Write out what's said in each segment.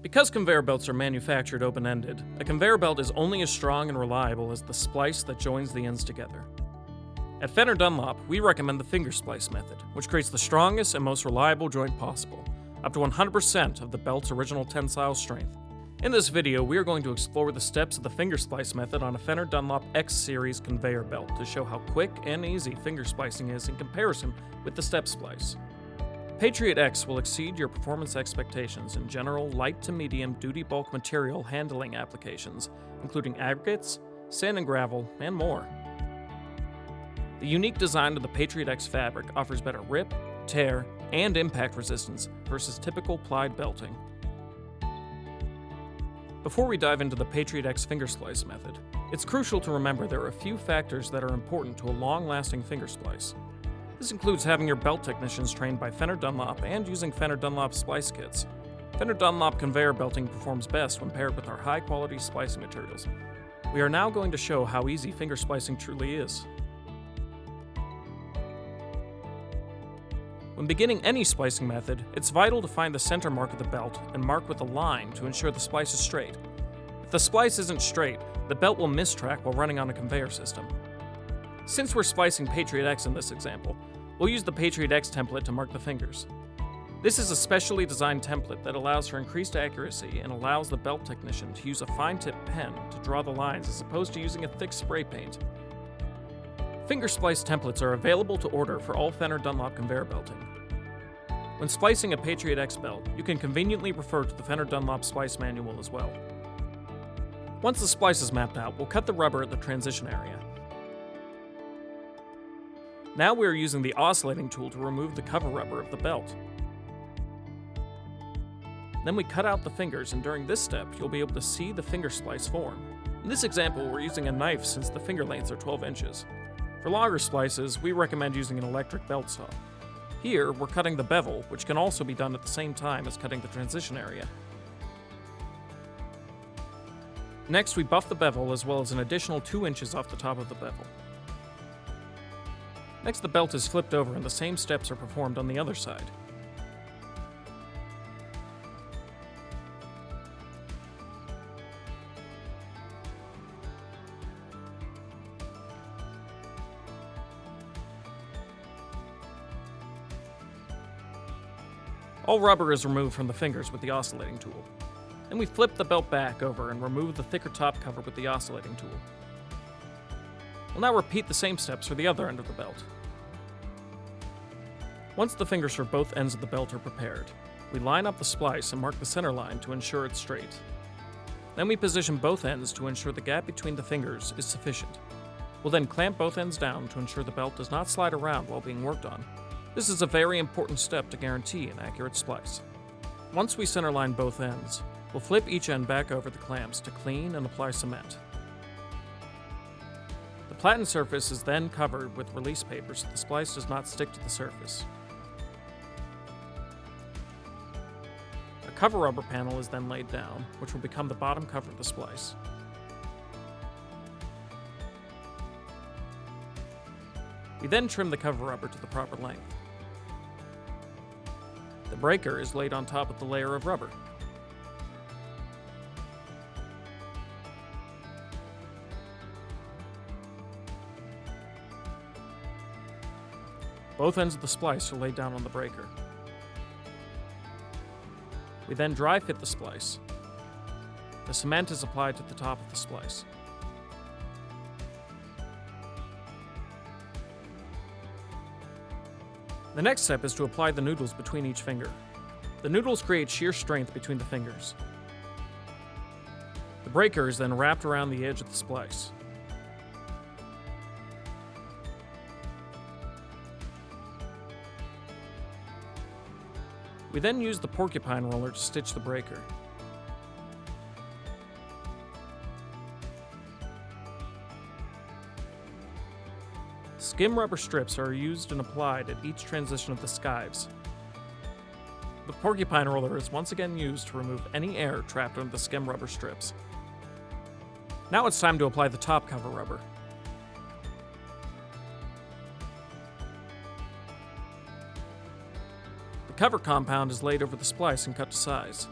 Because conveyor belts are manufactured open-ended, a conveyor belt is only as strong and reliable as the splice that joins the ends together. At Fenner Dunlop, we recommend the finger splice method, which creates the strongest and most reliable joint possible, up to 100% of the belt's original tensile strength. In this video, we are going to explore the steps of the finger splice method on a Fenner Dunlop X Series conveyor belt to show how quick and easy finger splicing is in comparison with the step splice. Patriot X will exceed your performance expectations in general light to medium duty bulk material handling applications, including aggregates, sand and gravel, and more. The unique design of the Patriot X fabric offers better rip, tear, and impact resistance versus typical plied belting. Before we dive into the Patriot X finger splice method, it's crucial to remember there are a few factors that are important to a long-lasting finger splice. This includes having your belt technicians trained by Fenner Dunlop and using Fenner Dunlop splice kits. Fenner Dunlop conveyor belting performs best when paired with our high-quality splicing materials. We are now going to show how easy finger splicing truly is. When beginning any splicing method, it's vital to find the center mark of the belt and mark with a line to ensure the splice is straight. If the splice isn't straight, the belt will mistrack while running on a conveyor system. Since we're splicing Patriot X in this example, we'll use the Patriot X template to mark the fingers. This is a specially designed template that allows for increased accuracy and allows the belt technician to use a fine-tip pen to draw the lines as opposed to using a thick spray paint. Finger splice templates are available to order for all Fenner Dunlop conveyor belting. When splicing a Patriot X belt, you can conveniently refer to the Fenner Dunlop splice manual as well. Once the splice is mapped out, we'll cut the rubber at the transition area. Now we are using the oscillating tool to remove the cover rubber of the belt. Then we cut out the fingers, and during this step, you'll be able to see the finger splice form. In this example, we're using a knife since the finger lengths are 12 inches. For longer splices, we recommend using an electric belt saw. Here, we're cutting the bevel, which can also be done at the same time as cutting the transition area. Next, we buff the bevel as well as an additional 2 inches off the top of the bevel. Next, the belt is flipped over and the same steps are performed on the other side. All rubber is removed from the fingers with the oscillating tool. Then we flip the belt back over and remove the thicker top cover with the oscillating tool. We'll now repeat the same steps for the other end of the belt. Once the fingers for both ends of the belt are prepared, we line up the splice and mark the center line to ensure it's straight. Then we position both ends to ensure the gap between the fingers is sufficient. We'll then clamp both ends down to ensure the belt does not slide around while being worked on. This is a very important step to guarantee an accurate splice. Once we centerline both ends, we'll flip each end back over the clamps to clean and apply cement. The platen surface is then covered with release paper so the splice does not stick to the surface. A cover rubber panel is then laid down, which will become the bottom cover of the splice. We then trim the cover rubber to the proper length. The breaker is laid on top of the layer of rubber. Both ends of the splice are laid down on the breaker. We then dry fit the splice. The cement is applied to the top of the splice. The next step is to apply the noodles between each finger. The noodles create shear strength between the fingers. The breaker is then wrapped around the edge of the splice. We then use the porcupine roller to stitch the breaker. Skim rubber strips are used and applied at each transition of the skives. The porcupine roller is once again used to remove any air trapped under the skim rubber strips. Now it's time to apply the top cover rubber. The cover compound is laid over the splice and cut to size.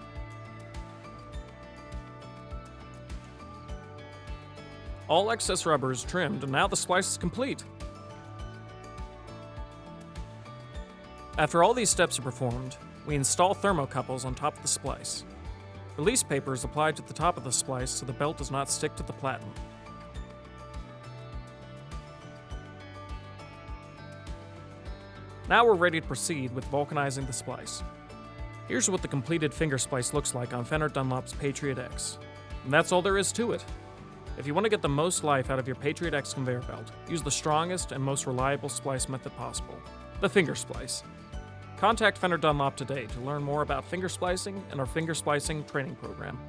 All excess rubber is trimmed, and now the splice is complete. After all these steps are performed, we install thermocouples on top of the splice. Release paper is applied to the top of the splice so the belt does not stick to the platen. Now we're ready to proceed with vulcanizing the splice. Here's what the completed finger splice looks like on Fenner Dunlop's Patriot X. And that's all there is to it. If you want to get the most life out of your Patriot X conveyor belt, use the strongest and most reliable splice method possible, the finger splice. Contact Fenner Dunlop today to learn more about finger splicing and our finger splicing training program.